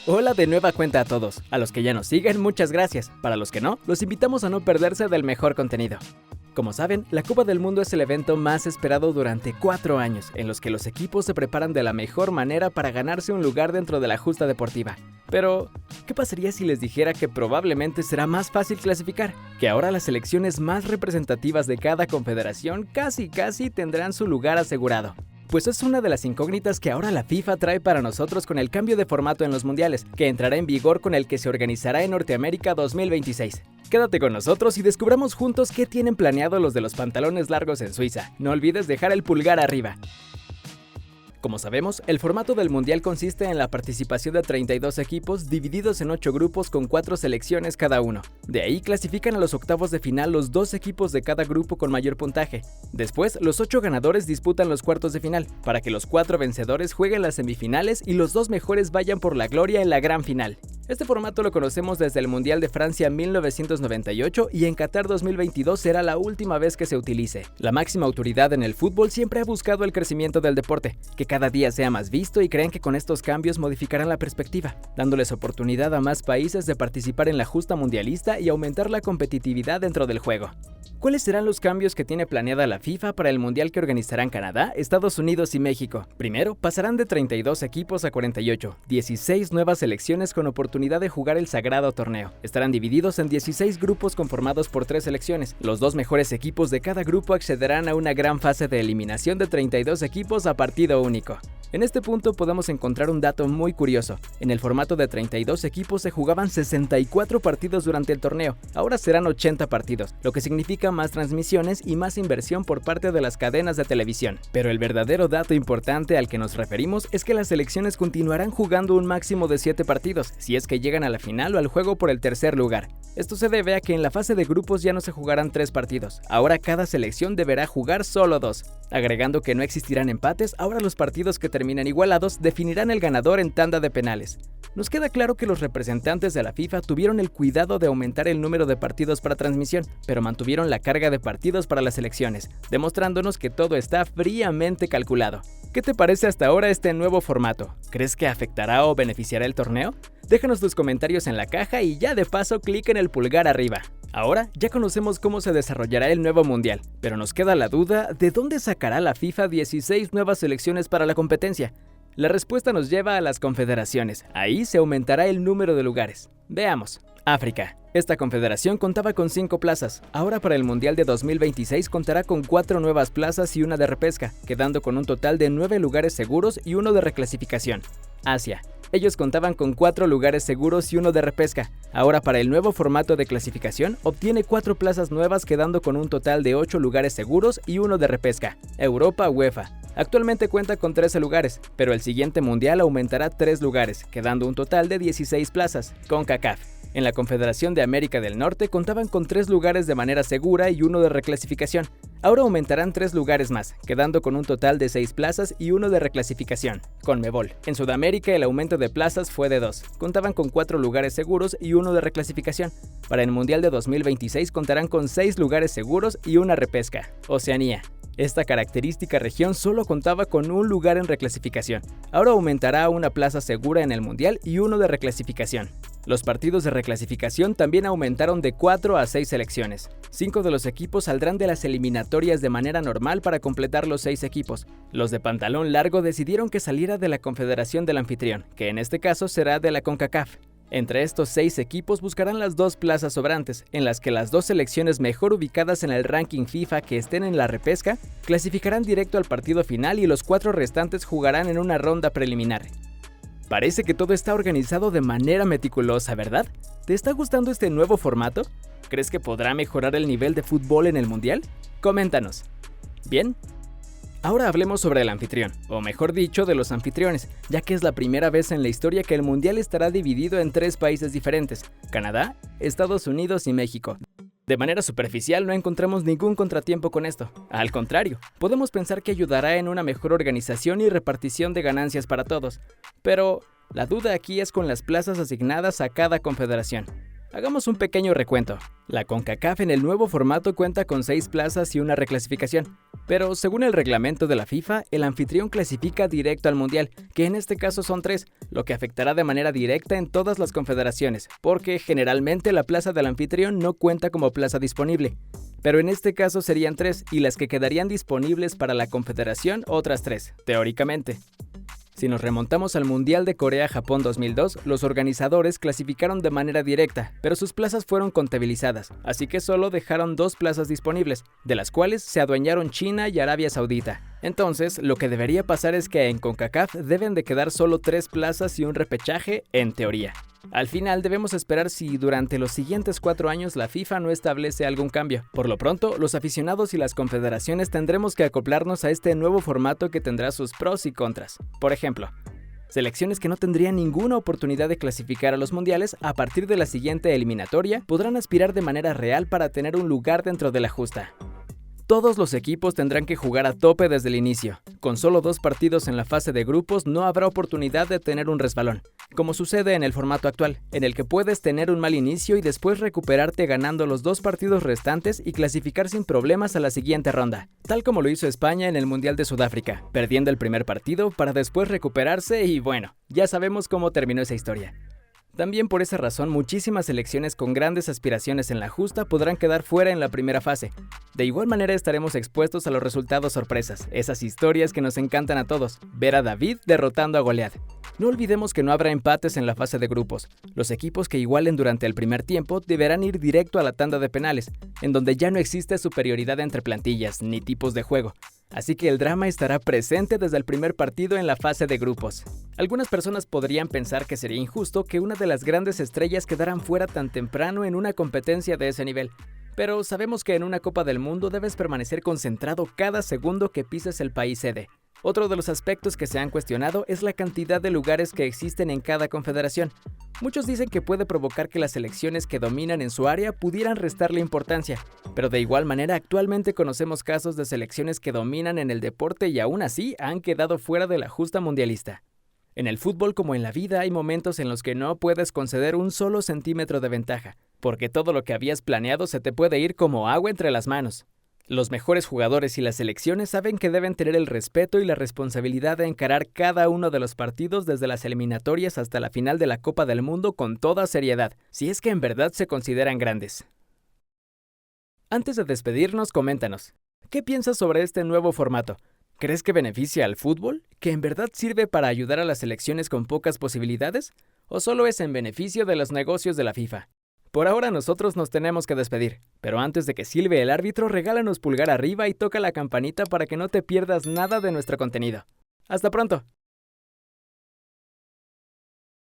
Hola de nueva cuenta a todos. A los que ya nos siguen, muchas gracias. Para los que no, los invitamos a no perderse del mejor contenido. Como saben, la Copa del Mundo es el evento más esperado durante 4 años, en los que los equipos se preparan de la mejor manera para ganarse un lugar dentro de la justa deportiva. Pero, ¿qué pasaría si les dijera que probablemente será más fácil clasificar? Que ahora las selecciones más representativas de cada confederación casi tendrán su lugar asegurado. Pues es una de las incógnitas que ahora la FIFA trae para nosotros con el cambio de formato en los mundiales, que entrará en vigor con el que se organizará en Norteamérica 2026. Quédate con nosotros y descubramos juntos qué tienen planeado los de los pantalones largos en Suiza. No olvides dejar el pulgar arriba. Como sabemos, el formato del Mundial consiste en la participación de 32 equipos divididos en 8 grupos con 4 selecciones cada uno. De ahí clasifican a los octavos de final los 2 equipos de cada grupo con mayor puntaje. Después, los 8 ganadores disputan los cuartos de final, para que los 4 vencedores jueguen las semifinales y los 2 mejores vayan por la gloria en la gran final. Este formato lo conocemos desde el Mundial de Francia 1998 y en Qatar 2022 será la última vez que se utilice. La máxima autoridad en el fútbol siempre ha buscado el crecimiento del deporte, que cada día sea más visto, y creen que con estos cambios modificarán la perspectiva, dándoles oportunidad a más países de participar en la justa mundialista y aumentar la competitividad dentro del juego. ¿Cuáles serán los cambios que tiene planeada la FIFA para el Mundial que organizarán Canadá, Estados Unidos y México? Primero, pasarán de 32 equipos a 48, 16 nuevas selecciones con oportunidad de jugar el sagrado torneo. Estarán divididos en 16 grupos conformados por 3 selecciones. Los 2 mejores equipos de cada grupo accederán a una gran fase de eliminación de 32 equipos a partido único. En este punto podemos encontrar un dato muy curioso. En el formato de 32 equipos se jugaban 64 partidos durante el torneo, ahora serán 80 partidos, lo que significa más transmisiones y más inversión por parte de las cadenas de televisión. Pero el verdadero dato importante al que nos referimos es que las selecciones continuarán jugando un máximo de 7 partidos, si es que llegan a la final o al juego por el tercer lugar. Esto se debe a que en la fase de grupos ya no se jugarán 3 partidos, ahora cada selección deberá jugar solo 2. Agregando que no existirán empates, ahora los partidos que terminan igualados definirán el ganador en tanda de penales. Nos queda claro que los representantes de la FIFA tuvieron el cuidado de aumentar el número de partidos para transmisión, pero mantuvieron la carga de partidos para las selecciones, demostrándonos que todo está fríamente calculado. ¿Qué te parece hasta ahora este nuevo formato? ¿Crees que afectará o beneficiará el torneo? Déjanos tus comentarios en la caja y ya de paso clic en el pulgar arriba. Ahora ya conocemos cómo se desarrollará el nuevo mundial, pero nos queda la duda de dónde sacará la FIFA 16 nuevas selecciones para la competencia. La respuesta nos lleva a las confederaciones, ahí se aumentará el número de lugares. Veamos. África. Esta confederación contaba con 5 plazas, ahora para el Mundial de 2026 contará con 4 nuevas plazas y una de repesca, quedando con un total de 9 lugares seguros y 1 de reclasificación. Asia. Ellos contaban con 4 lugares seguros y 1 de repesca. Ahora para el nuevo formato de clasificación obtiene 4 plazas nuevas quedando con un total de 8 lugares seguros y 1 de repesca. Europa UEFA. Actualmente cuenta con 13 lugares, pero el siguiente mundial aumentará 3 lugares, quedando un total de 16 plazas. CONCACAF. En la Confederación de América del Norte contaban con 3 lugares de manera segura y 1 de reclasificación. Ahora aumentarán 3 lugares más, quedando con un total de 6 plazas y 1 de reclasificación. CONMEBOL. En Sudamérica el aumento de plazas fue de 2. Contaban con 4 lugares seguros y 1 de reclasificación. Para el Mundial de 2026 contarán con 6 lugares seguros y 1 repesca. Oceanía. Esta característica región solo contaba con 1 lugar en reclasificación. Ahora aumentará a 1 plaza segura en el Mundial y 1 de reclasificación. Los partidos de reclasificación también aumentaron de 4 a 6 selecciones. 5 de los equipos saldrán de las eliminatorias de manera normal para completar los 6 equipos. Los de pantalón largo decidieron que saliera de la confederación del anfitrión, que en este caso será de la CONCACAF. Entre estos 6 equipos buscarán las 2 plazas sobrantes, en las que las 2 selecciones mejor ubicadas en el ranking FIFA que estén en la repesca clasificarán directo al partido final y los 4 restantes jugarán en una ronda preliminar. Parece que todo está organizado de manera meticulosa, ¿verdad? ¿Te está gustando este nuevo formato? ¿Crees que podrá mejorar el nivel de fútbol en el Mundial? Coméntanos. Bien. Ahora hablemos sobre el anfitrión, o mejor dicho, de los anfitriones, ya que es la primera vez en la historia que el Mundial estará dividido en 3 países diferentes: Canadá, Estados Unidos y México. De manera superficial no encontramos ningún contratiempo con esto. Al contrario, podemos pensar que ayudará en una mejor organización y repartición de ganancias para todos. Pero la duda aquí es con las plazas asignadas a cada confederación. Hagamos un pequeño recuento. La CONCACAF en el nuevo formato cuenta con 6 plazas y una reclasificación. Pero según el reglamento de la FIFA, el anfitrión clasifica directo al Mundial, que en este caso son 3, lo que afectará de manera directa en todas las confederaciones, porque generalmente la plaza del anfitrión no cuenta como plaza disponible. Pero en este caso serían 3 y las que quedarían disponibles para la confederación otras 3, teóricamente. Si nos remontamos al Mundial de Corea-Japón 2002, los organizadores clasificaron de manera directa, pero sus plazas fueron contabilizadas, así que solo dejaron 2 plazas disponibles, de las cuales se adueñaron China y Arabia Saudita. Entonces, lo que debería pasar es que en CONCACAF deben de quedar solo 3 plazas y un repechaje, en teoría. Al final debemos esperar si durante los siguientes 4 años la FIFA no establece algún cambio. Por lo pronto, los aficionados y las confederaciones tendremos que acoplarnos a este nuevo formato que tendrá sus pros y contras. Por ejemplo, selecciones que no tendrían ninguna oportunidad de clasificar a los mundiales a partir de la siguiente eliminatoria podrán aspirar de manera real para tener un lugar dentro de la justa. Todos los equipos tendrán que jugar a tope desde el inicio. Con solo 2 partidos en la fase de grupos no habrá oportunidad de tener un resbalón, como sucede en el formato actual, en el que puedes tener un mal inicio y después recuperarte ganando los 2 partidos restantes y clasificar sin problemas a la siguiente ronda, tal como lo hizo España en el Mundial de Sudáfrica, perdiendo el primer partido para después recuperarse y bueno, ya sabemos cómo terminó esa historia. También por esa razón, muchísimas selecciones con grandes aspiraciones en la justa podrán quedar fuera en la primera fase. De igual manera estaremos expuestos a los resultados sorpresas, esas historias que nos encantan a todos, ver a David derrotando a Goliat. No olvidemos que no habrá empates en la fase de grupos. Los equipos que igualen durante el primer tiempo deberán ir directo a la tanda de penales, en donde ya no existe superioridad entre plantillas ni tipos de juego. Así que el drama estará presente desde el primer partido en la fase de grupos. Algunas personas podrían pensar que sería injusto que una de las grandes estrellas quedaran fuera tan temprano en una competencia de ese nivel. Pero sabemos que en una Copa del Mundo debes permanecer concentrado cada segundo que pises el país sede. Otro de los aspectos que se han cuestionado es la cantidad de lugares que existen en cada confederación. Muchos dicen que puede provocar que las selecciones que dominan en su área pudieran restarle importancia, pero de igual manera actualmente conocemos casos de selecciones que dominan en el deporte y aún así han quedado fuera de la justa mundialista. En el fútbol como en la vida hay momentos en los que no puedes conceder un solo centímetro de ventaja, porque todo lo que habías planeado se te puede ir como agua entre las manos. Los mejores jugadores y las selecciones saben que deben tener el respeto y la responsabilidad de encarar cada uno de los partidos desde las eliminatorias hasta la final de la Copa del Mundo con toda seriedad, si es que en verdad se consideran grandes. Antes de despedirnos, coméntanos, ¿qué piensas sobre este nuevo formato? ¿Crees que beneficia al fútbol? ¿Que en verdad sirve para ayudar a las selecciones con pocas posibilidades? ¿O solo es en beneficio de los negocios de la FIFA? Por ahora nosotros nos tenemos que despedir, pero antes de que silbe el árbitro, regálanos pulgar arriba y toca la campanita para que no te pierdas nada de nuestro contenido. ¡Hasta pronto!